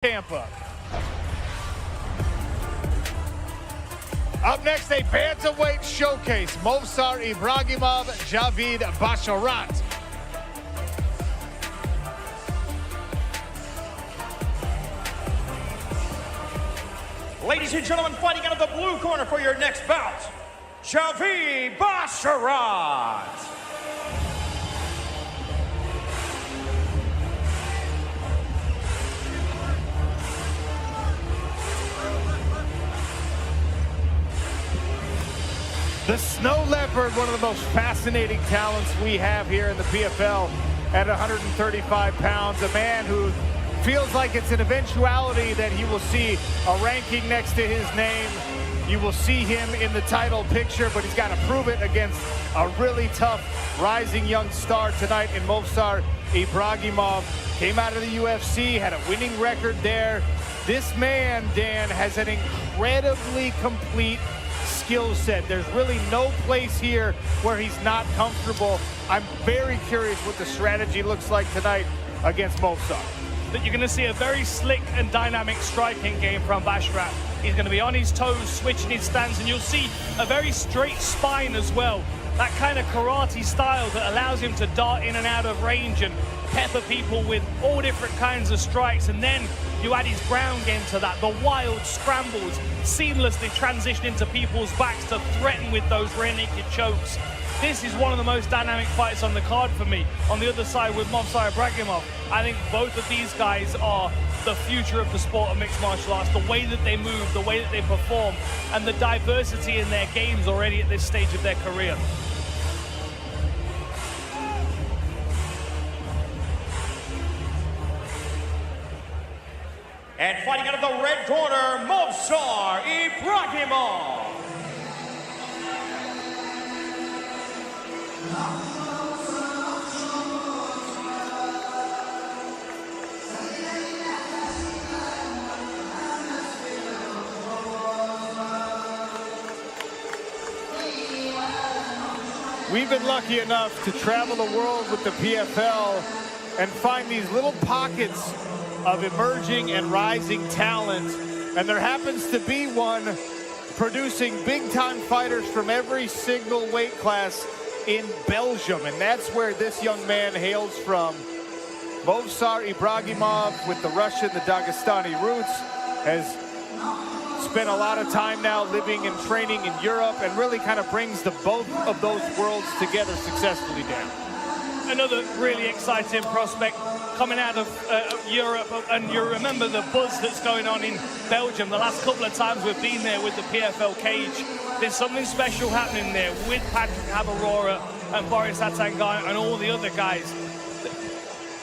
Tampa. Up next, a bantamweight showcase. Movsar Ibragimov, Jadid Bashaarat. Ladies and gentlemen, fighting out of the blue corner for your next bout, Jadid Bashaarat. The Snow Leopard, one of the most fascinating talents we have here in the PFL at 135 pounds. A man who feels like it's an eventuality that he will see a ranking next to his name. You will see him in the title picture, but he's got to prove it against a really tough rising young star tonight in Movsar Ibragimov. Came out of the UFC, had a winning record there. This man, Dan, has an incredibly complete skill set. There's really no place here where he's not comfortable. I'm very curious what the strategy looks like tonight against Movsar. That you're going to see a very slick and dynamic striking game from Bashaarat. He's going to be on his toes, switching his stance, and you'll see a very straight spine as well. That kind of karate style that allows him to dart in and out of range and pepper people with all different kinds of strikes. And then you add his ground game to that, the wild scrambles, seamlessly transition into people's backs to threaten with those rear naked chokes. This is one of the most dynamic fights on the card for me. On the other side with Movsar Ibragimov, I think both of these guys are the future of the sport of mixed martial arts. The way that they move, the way that they perform, and the diversity in their games already at this stage of their career. And fighting out of the red corner, Movsar Ibragimov. We've been lucky enough to travel the world with the PFL and find these little pockets of emerging and rising talent, and there happens to be one producing big-time fighters from every single weight class in Belgium, and that's where this young man hails from. Movsar Ibragimov, with the Russian, the Dagestani roots, has spent a lot of time now living and training in Europe and really kind of brings the both of those worlds together successfully, Dan. Another really exciting prospect coming out of Europe, and you remember the buzz that's going on in Belgium. The last couple of times we've been there with the PFL cage, there's something special happening there with Patrick Habarora and Boris Atanga and all the other guys.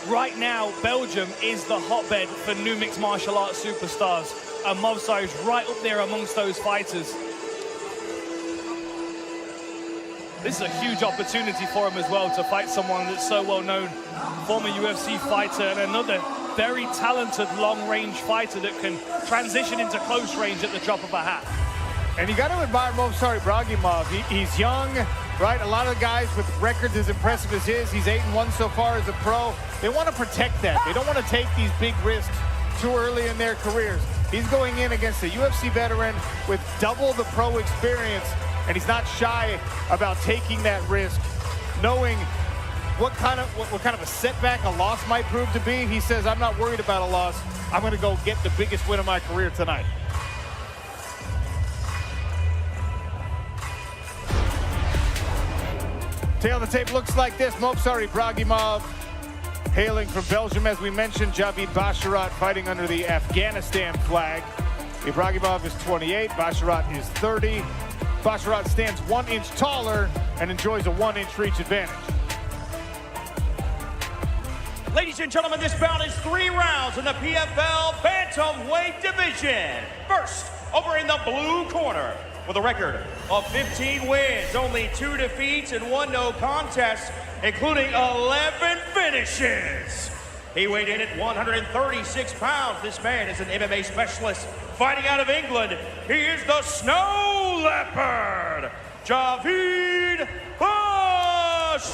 Right now, Belgium is the hotbed for new mixed martial arts superstars, and Movsar is right up there amongst those fighters. This is a huge opportunity for him as well to fight someone that's so well known, former UFC fighter and another very talented long-range fighter that can transition into close range at the drop of a hat. And you got to admire Movsar Ibragimov. He's young, right? A lot of the guys with records as impressive as his, he's 8-1 so far as a pro. They want to protect that. They don't want to take these big risks too early in their careers. He's going in against a UFC veteran with double the pro experience, and he's not shy about taking that risk, knowing what kind of a setback a loss might prove to be. He says, I'm not worried about a loss. I'm going to go get the biggest win of my career tonight. Tail of the tape looks like this. Movsar Ibragimov, hailing from Belgium, as we mentioned. Jadid Bashaarat fighting under the Afghanistan flag. Ibragimov is 28, Bashaarat is 30. Bashaarat stands 1 inch taller and enjoys a 1 inch reach advantage. Ladies and gentlemen, this bout is 3 rounds in the PFL bantamweight division. First, over in the blue corner, with a record of 15 wins, only 2 defeats and 1 no contest, including 11 finishes. He weighed in at 136 pounds. This man is an MMA specialist fighting out of England. He is the Snow Leopard, Jadid Bashaarat.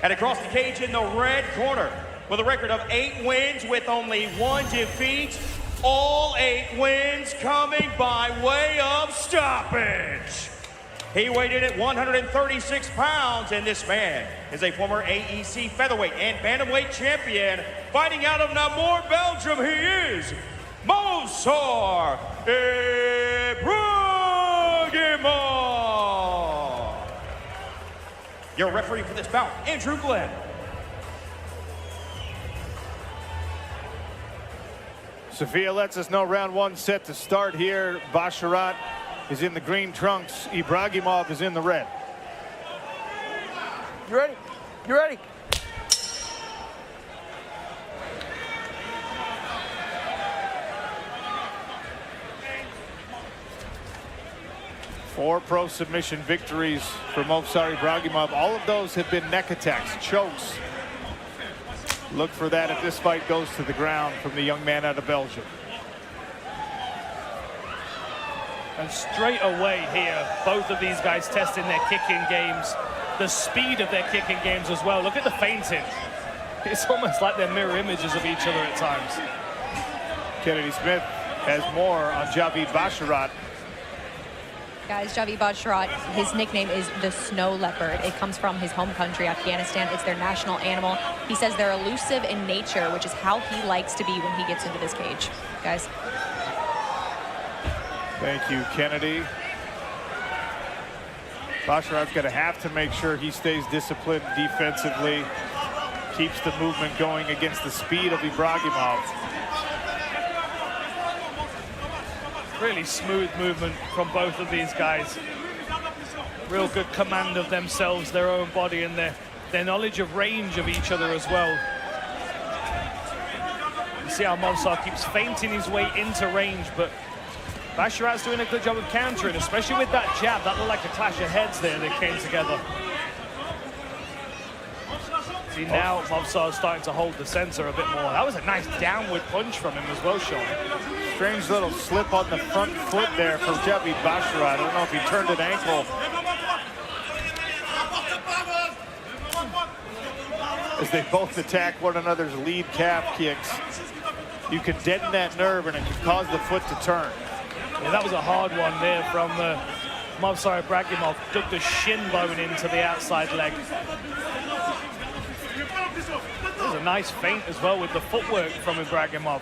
And across the cage in the red corner, with a record of 8 wins with only 1 defeat. All 8 wins coming by way of stoppage. He weighed in at 136 pounds, and this man is a former AEC featherweight and bantamweight champion. Fighting out of Namur, Belgium, he is Mozart Ibrahimov. Your referee for this bout, Andrew Glenn. Sophia lets us know round 1 set to start here. Bashaarat is in the green trunks. Ibrahimov is in the red. You ready? You ready? Four pro submission victories for Movsar Ibrahimov. All of those have been neck attacks, chokes. Look for that if this fight goes to the ground from the young man out of Belgium. And straight away here, both of these guys testing their kicking games, the speed of their kicking games as well. Look at the feinting. It's almost like they're mirror images of each other at times. Kennedy Smith has more on Javid Bashaarat. Guys, Javid Bashaarat, his nickname is the Snow Leopard. It comes from his home country, Afghanistan. It's their national animal. He says they're elusive in nature, which is how he likes to be when he gets into this cage. Guys. Thank you, Kennedy. Bashaarat's going to have to make sure he stays disciplined defensively, keeps the movement going against the speed of Ibrahimov. Really smooth movement from both of these guys. Real good command of themselves, their own body, and their knowledge of range of each other as well. You see how Movsar keeps feinting his way into range, but Bashaarat's doing a good job of countering, especially with that jab. That looked like a clash of heads there that came together. See, now Movsar's starting to hold the center a bit more. That was a nice downward punch from him as well, Sean. Strange little slip on the front foot there from Javid Bashaarat. I don't know if he turned an ankle. As they both attack one another's lead calf kicks. You can deaden that nerve and it can cause the foot to turn. Yeah, that was a hard one there from Movsar Ibrahimov. Dug the shin bone into the outside leg. That was a nice feint as well with the footwork from Ibrahimov.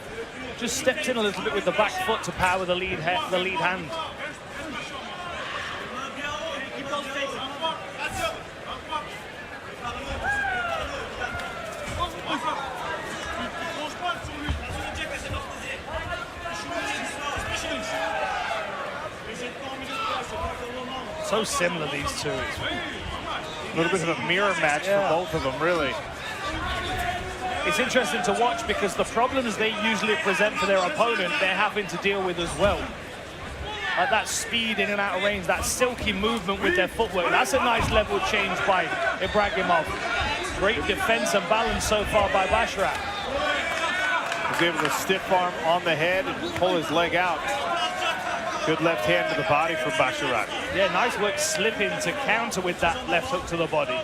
Just stepped in a little bit with the back foot to power the lead hand. So similar, these two. It's a little bit of a mirror match for both of them, really. It's interesting to watch because the problems they usually present for their opponent, they're having to deal with as well. Like that speed in and out of range, that silky movement with their footwork. That's a nice level change by Ibrahimov. Great defense and balance so far by Bashaarat. He's able to stiff arm on the head and pull his leg out. Good left hand to the body from Bashaarat. Yeah, nice work slipping to counter with that left hook to the body.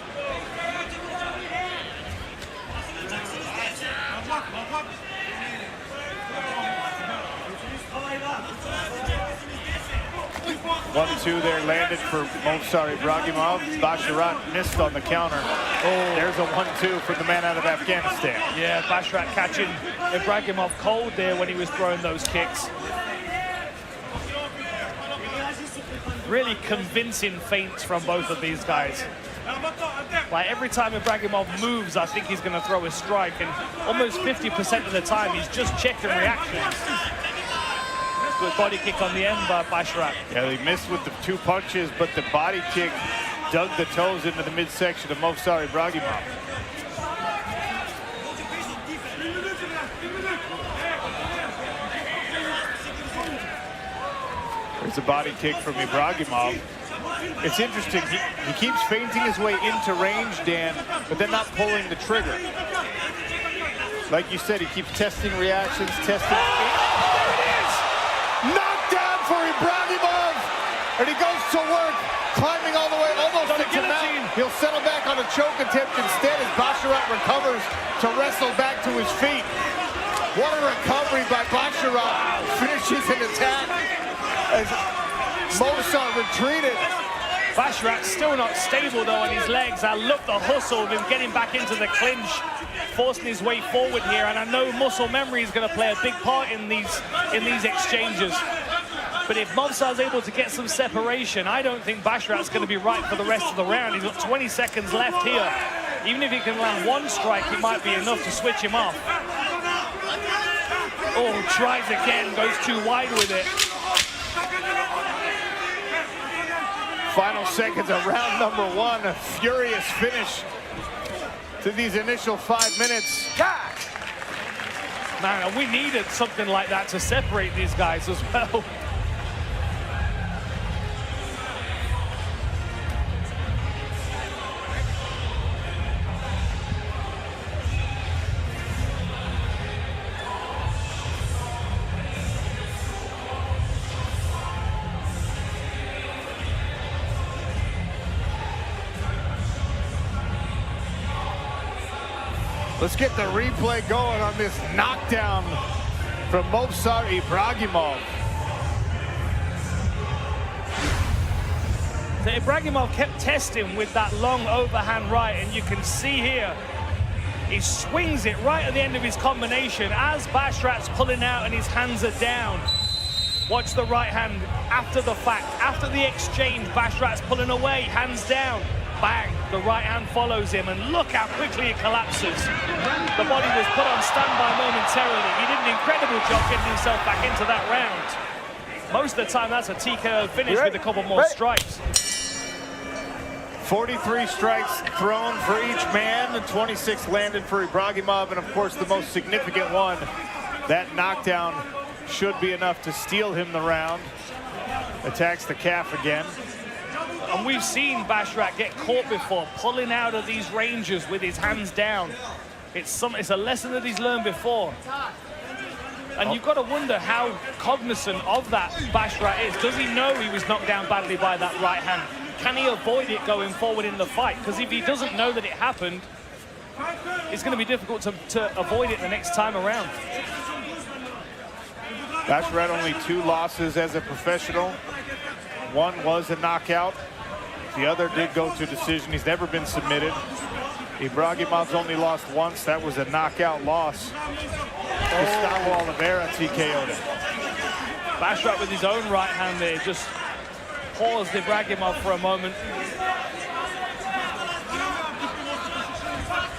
One-two there landed for Movsar Ibrahimov. Bashaarat missed on the counter. Oh, there's a 1-2 from the man out of Afghanistan. Yeah, Bashaarat catching Ibrahimov cold there when he was throwing those kicks. Really convincing feints from both of these guys. Like every time Ibrahimov moves, I think he's going to throw a strike, and almost 50% of the time he's just checking reactions. Good body kick on the end by Bashaarat. Yeah, they missed with the 2 punches, but the body kick dug the toes into the midsection of Movsar Ibrahimov. There's a body kick from Ibrahimov. It's interesting, he keeps feinting his way into range, Dan, but then not pulling the trigger. Like you said, he keeps testing reactions, testing. There it is! Knocked down for Ibrahimov, and he goes to work, climbing all the way almost into the mountain. He'll settle back on a choke attempt instead as Besharot recovers to wrestle back to his feet. What a recovery by Besharot. Finishes an attack as Mozart retreated. Besharot's still not stable though on his legs. I love the hustle of him getting back into the clinch, forcing his way forward here, and I know muscle memory is going to play a big part in these exchanges. But if Mozart's able to get some separation, I don't think Besharot's going to be right for the rest of the round. He's got 20 seconds left here. Even if he can land one strike, it might be enough to switch him off. Oh, tries again, goes too wide with it. Final seconds of round number one. A furious finish to these initial 5 minutes. Man, we needed something like that to separate these guys as well. Let's get the replay going on this knockdown from Movsar Ibragimov. So Ibragimov kept testing with that long overhand right, and you can see here, he swings it right at the end of his combination as Besharot's pulling out and his hands are down. Watch the right hand after the fact. After the exchange, Besharot's pulling away, hands down. Bang, the right hand follows him, and look how quickly it collapses. The body was put on standby momentarily. He did an incredible job getting himself back into that round. Most of the time, that's a TKO finish with a couple more strikes. 43 strikes thrown for each man, and 26 landed for Ibragimov, and of course the most significant one, that knockdown should be enough to steal him the round. Attacks the calf again. And we've seen Besharot get caught before, pulling out of these ranges with his hands down. It's a lesson that he's learned before. And you've got to wonder how cognizant of that Besharot is. Does he know he was knocked down badly by that right hand? Can he avoid it going forward in the fight? Because if he doesn't know that it happened, it's going to be difficult to avoid it the next time around. Besharot only 2 losses as a professional. One was a knockout. The other did go to decision. He's never been submitted. Ibragimov's only lost once. That was a knockout loss. Gustavo Oliveira TKO'd him. Besharot with his own right hand there, just paused Ibragimov for a moment.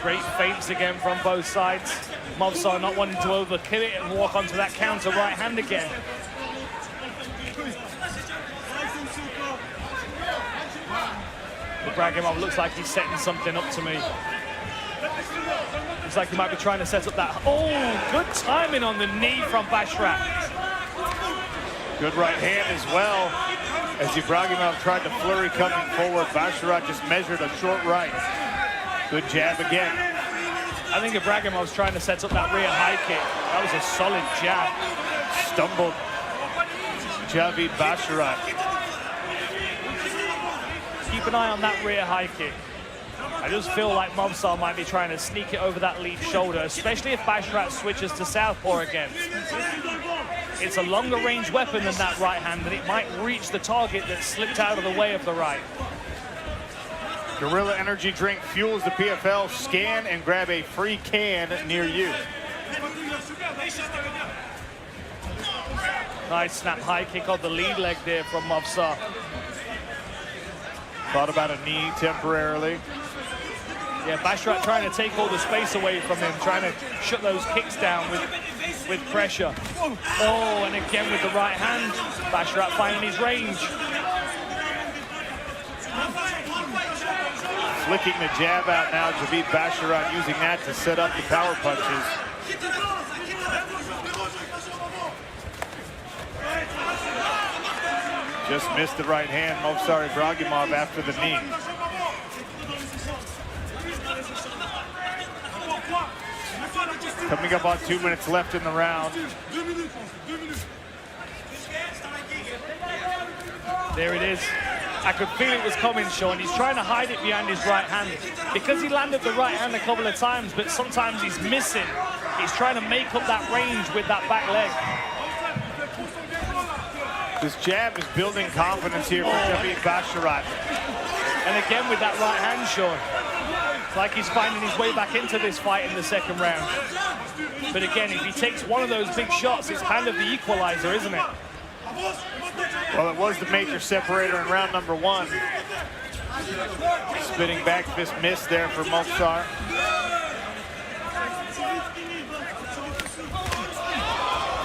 Great feints again from both sides. Movsar not wanting to overkill it and walk onto that counter right hand again. Ibragimov looks like he's setting something up to me. Looks like he might be trying to set up that. Oh, good timing on the knee from Besharot. Good right hand as well. As Ibragimov tried to flurry coming forward, Besharot just measured a short right. Good jab again. I think Ibragimov's trying to set up that rear high kick. That was a solid jab. Stumbled Javid Besharot. Keep an eye on that rear high kick. I just feel like Movsar might be trying to sneak it over that lead shoulder, especially if Besharot switches to southpaw again. It's a longer range weapon than that right hand, and it might reach the target that slipped out of the way of the right. Gorilla Energy Drink fuels the PFL. Scan and grab a free can near you. Nice snap high kick on the lead leg there from Movsar. Thought about a knee temporarily. Yeah, Besharot trying to take all the space away from him, trying to shut those kicks down with pressure. Oh, and again with the right hand, Besharot finding his range. Flicking the jab out now, Javid Besharot using that to set up the power punches. Just missed the right hand, Movsar Ibragimov after the knee. Coming up on 2 minutes left in the round. There it is. I could feel it was coming, Sean. He's trying to hide it behind his right hand. Because he landed the right hand a couple of times, but sometimes he's missing. He's trying to make up that range with that back leg. This jab is building confidence here for Jadid Bashaarat. And again with that right hand, Sean. It's like he's finding his way back into this fight in the second round. But again, if he takes one of those big shots, it's kind of the equalizer, isn't it? Well, it was the major separator in round number 1. Spinning back fist miss there for Movsar.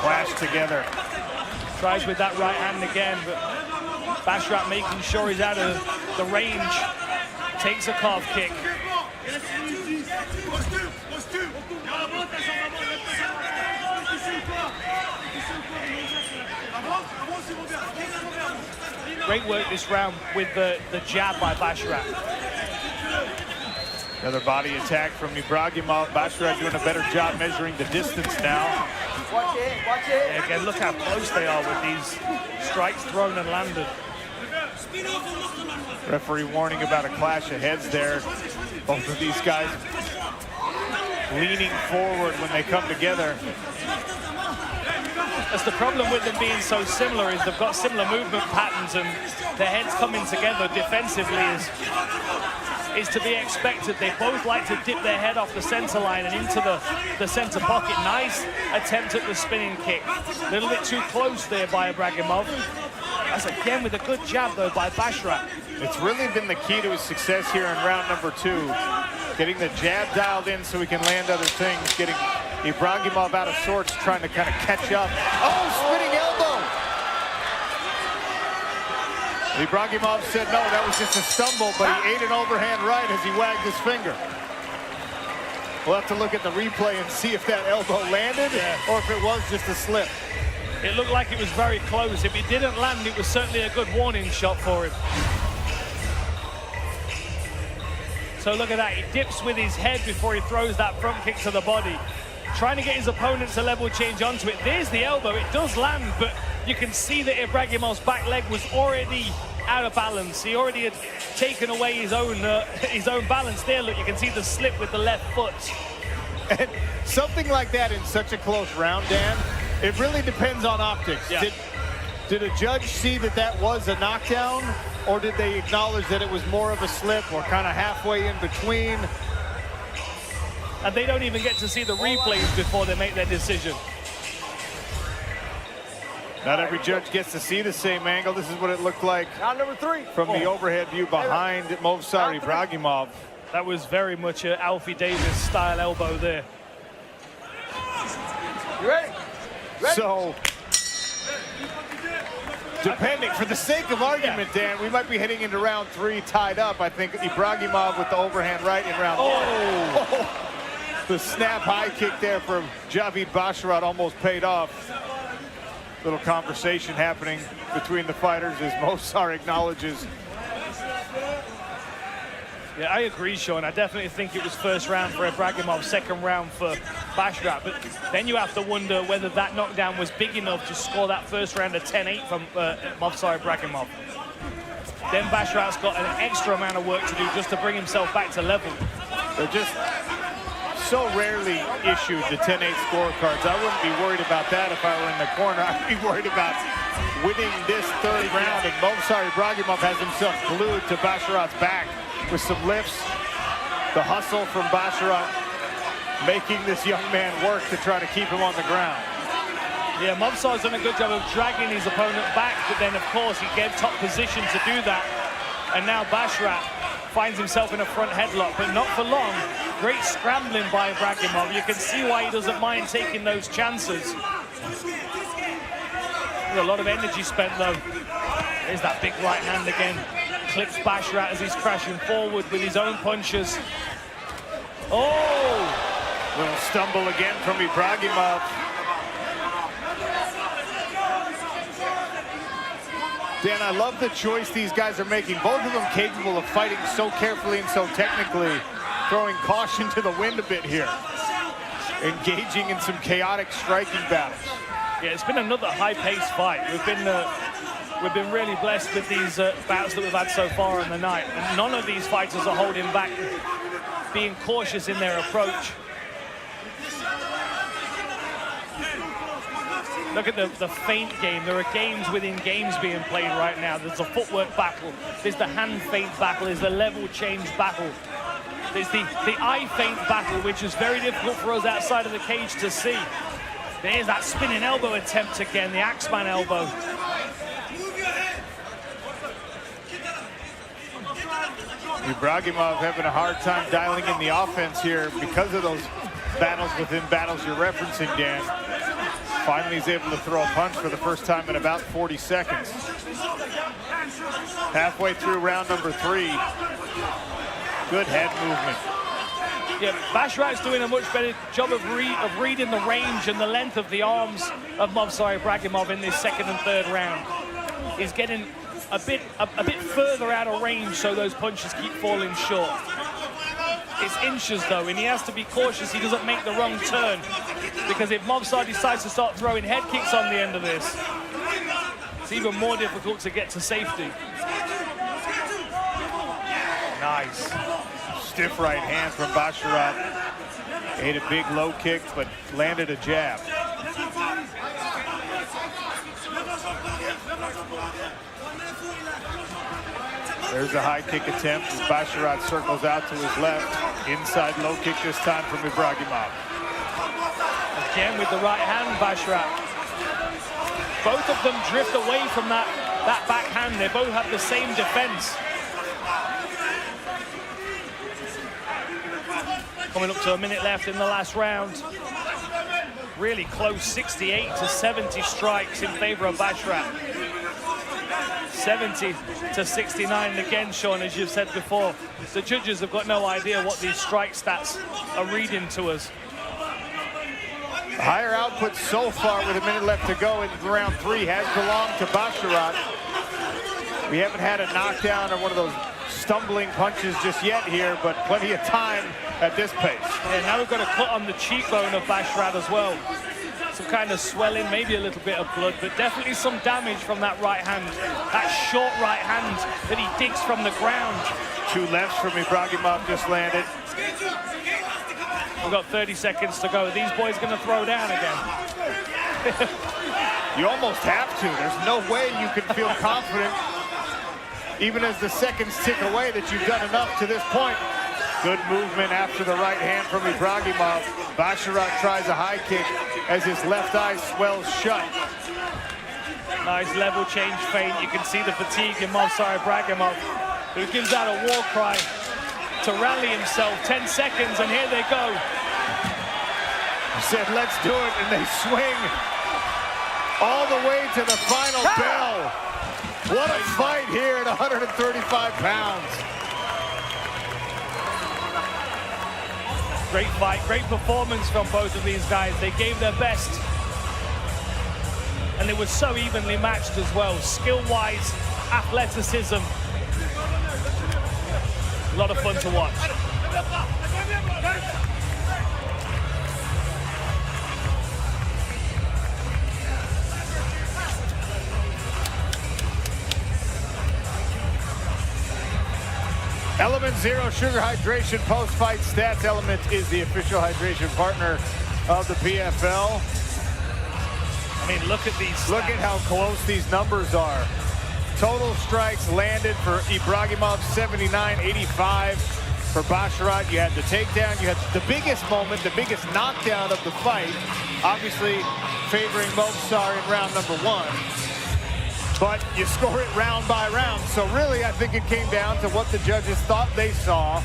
Clash together. Tries with that right hand again, but Bashaarat making sure he's out of the range. Takes a calf kick. Great work this round with the jab by Bashaarat. Another body attack from Ibragimov. Bashaarat doing a better job measuring the distance now. Watch it, watch it. Yeah, again, look how close they are with these strikes thrown and landed. Referee warning about a clash of heads there. Both of these guys leaning forward when they come together. That's the problem with them being so similar, is they've got similar movement patterns, and their heads coming together defensively is to be expected. They both like to dip their head off the center line and into the center pocket. Nice attempt at the spinning kick. A little bit too close there by Ibragimov. That's again with a good jab though by Bashaarat. It's really been the key to his success here in round number 2. Getting the jab dialed in so he can land other things. Getting Ibragimov out of sorts, trying to kind of catch up. Oh, spinning elbow! Ibragimov said no, that was just a stumble, but he ate an overhand right as he wagged his finger. We'll have to look at the replay and see if that elbow landed or if it was just a slip. It looked like it was very close. If it didn't land, it was certainly a good warning shot for him. So look at that, he dips with his head before he throws that front kick to the body. Trying to get his opponent to level change onto it. There's the elbow, it does land, but you can see that Ibragimov's back leg was already out of balance. He already had taken away his own balance there. Look, you can see the slip with the left foot. And something like that in such a close round, Dan, it really depends on optics. Yeah. Did a judge see that that was a knockdown, or did they acknowledge that it was more of a slip, or kind of halfway in between? And they don't even get to see the replays before they make their decision. Not every judge gets to see the same angle. This is what it looked like Round number 3. from the overhead view behind Movsar Ibragimov. That was very much an Alfie Davis style elbow there. You ready? So, depending, for the sake of argument, Dan, we might be heading into round 3 tied up. I think Ibragimov with the overhand right in round 1. Oh. The snap high kick there from Jadid Bashaarat almost paid off. Little conversation happening between the fighters as Movsar acknowledges. Yeah, I agree, Sean. I definitely think it was first round for Ibragimov, second round for Bashaarat. But then you have to wonder whether that knockdown was big enough to score that first round of 10-8 from Movsar Ibragimov. Then Bashaarat's got an extra amount of work to do just to bring himself back to level. They're just so rarely issued the 10-8 scorecards. I wouldn't be worried about that if I were in the corner. I'd be worried about winning this third round. And Movsar Ibragimov has himself glued to Bashaarat's back with some lifts. The hustle from Bashaarat making this young man work to try to keep him on the ground. Yeah, Movsar's done a good job of dragging his opponent back, but then, of course, he gave top position to do that. And now Bashaarat finds himself in a front headlock, but not for long. Great scrambling by Ibragimov. You can see why he doesn't mind taking those chances. There's a lot of energy spent, though. There's that big right hand again. Clips Bashaarat as he's crashing forward with his own punches. Oh! Little stumble again from Ibragimov. Dan, I love the choice these guys are making. Both of them capable of fighting so carefully and so technically, throwing caution to the wind a bit here. Engaging in some chaotic striking battles. Yeah, it's been another high-paced fight. We've been We've been really blessed with these bouts that we've had so far on the night. And none of these fighters are holding back, being cautious in their approach. Look at the feint game. There are games within games being played right now. There's a footwork battle. There's the hand feint battle. There's the level change battle. There's the eye feint battle, which is very difficult for us outside of the cage to see. There's that spinning elbow attempt again, the Axeman elbow. Ibragimov having a hard time dialing in the offense here because of those battles within battles you're referencing, Dan. Finally, he's able to throw a punch for the first time in about 40 seconds. Halfway through round number 3. Good head movement. Yeah, Basharat's doing a much better job of reading the range and the length of the arms of Ibragimov in this second and third round. He's getting a bit further out of range, so those punches keep falling short. It's inches though, and he has to be cautious he doesn't make the wrong turn, because if Movsar decides to start throwing head kicks on the end of this, it's even more difficult to get to safety. Nice. Stiff right hand from Basharat. Ate a big low kick, but landed a jab. There's a high kick attempt as Basharat circles out to his left. Inside low kick this time from Ibragimov. Again with the right hand, Basharat. Both of them drift away from that backhand. They both have the same defense. Coming up to a minute left in the last round. Really close, 68 to 70 strikes in favor of Basharat. 70 to 69 again, Sean, as you've said before. The judges have got no idea what these strike stats are reading to us. Higher output so far with a minute left to go in round 3 has belonged to Bashaarat. We haven't had a knockdown or one of those stumbling punches just yet here, but plenty of time at this pace. Yeah, now we've got a cut on the cheekbone of Bashaarat as well. Some kind of swelling, maybe a little bit of blood, but definitely some damage from that right hand. That short right hand that he digs from the ground. 2 lefts from Ibragimov just landed. We've got 30 seconds to go. Are these boys going to throw down again? You almost have to. There's no way you can feel confident, even as the seconds tick away, that you've done enough to this point. Good movement after the right hand from Ibragimov. Bashaarat tries a high kick as his left eye swells shut. Nice level change feint. You can see the fatigue in Movsar Ibragimov, who gives out a war cry to rally himself. 10 seconds, and here they go. He said, let's do it, and they swing all the way to the final bell. What a fight here at 135 pounds. Great fight, great performance from both of these guys. They gave their best. And it was so evenly matched as well. Skill-wise, athleticism. A lot of fun to watch. Element Zero Sugar Hydration post-fight stats. Element is the official hydration partner of the PFL. I mean, look at these stats. Look at how close these numbers are. Total strikes landed for Ibragimov, 79, 85 for Bashaarat. You had the takedown, you had the biggest moment, the biggest knockdown of the fight, obviously favoring Movsar in round number 1. But you score it round by round. So really, I think it came down to what the judges thought they saw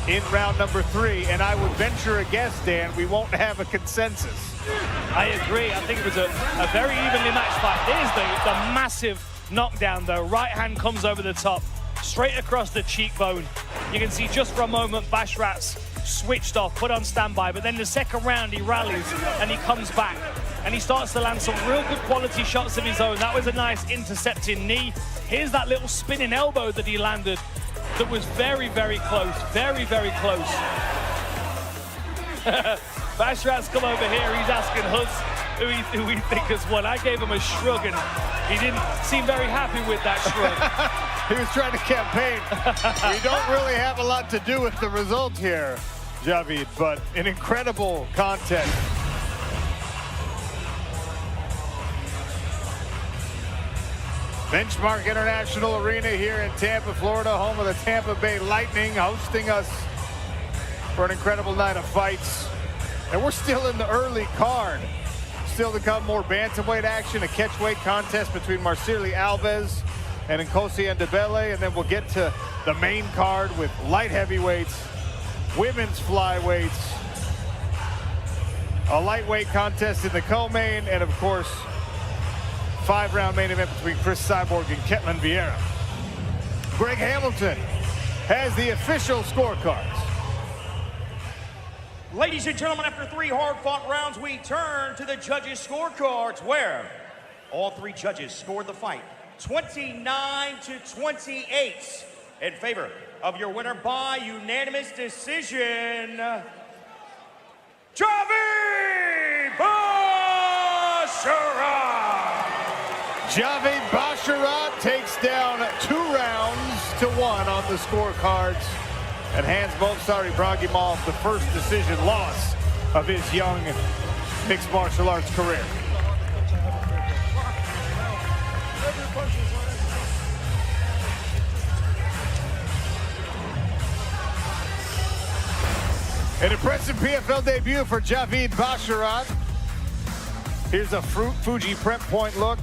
in round number 3. And I would venture a guess, Dan, we won't have a consensus. I agree. I think it was a very evenly matched fight. There's the massive knockdown, though. Right hand comes over the top, straight across the cheekbone. You can see just for a moment, Bashaarat's switched off, put on standby. But then the second round, he rallies and he comes back. And he starts to land some real good quality shots of his own. That was a nice intercepting knee. Here's that little spinning elbow that he landed that was very, very close. Very, very close. Basharat's come over here. He's asking us who we think has won. I gave him a shrug, and he didn't seem very happy with that shrug. He was trying to campaign. We don't really have a lot to do with the result here, Javid, but an incredible contest. Benchmark International Arena here in Tampa, Florida, home of the Tampa Bay Lightning, hosting us for an incredible night of fights. And we're still in the early card. Still to come, more bantamweight action, a catchweight contest between Marceli Alves and Nkosi Ndebele, and then we'll get to the main card with light heavyweights, women's flyweights, a lightweight contest in the co-main, and of course, 5-round main event between Chris Cyborg and Ketlin Vieira. Greg Hamilton has the official scorecards. Ladies and gentlemen, after 3 hard-fought rounds, we turn to the judges' scorecards, where all 3 judges scored the fight 29-28 in favor of your winner by unanimous decision, Javid Bashara. Javid Bashara takes down 2 rounds to 1 on the scorecards and hands Movsar Ibragimov the first decision loss of his young mixed martial arts career. An impressive PFL debut for Javid Bashara. Here's a Fuji prep point look.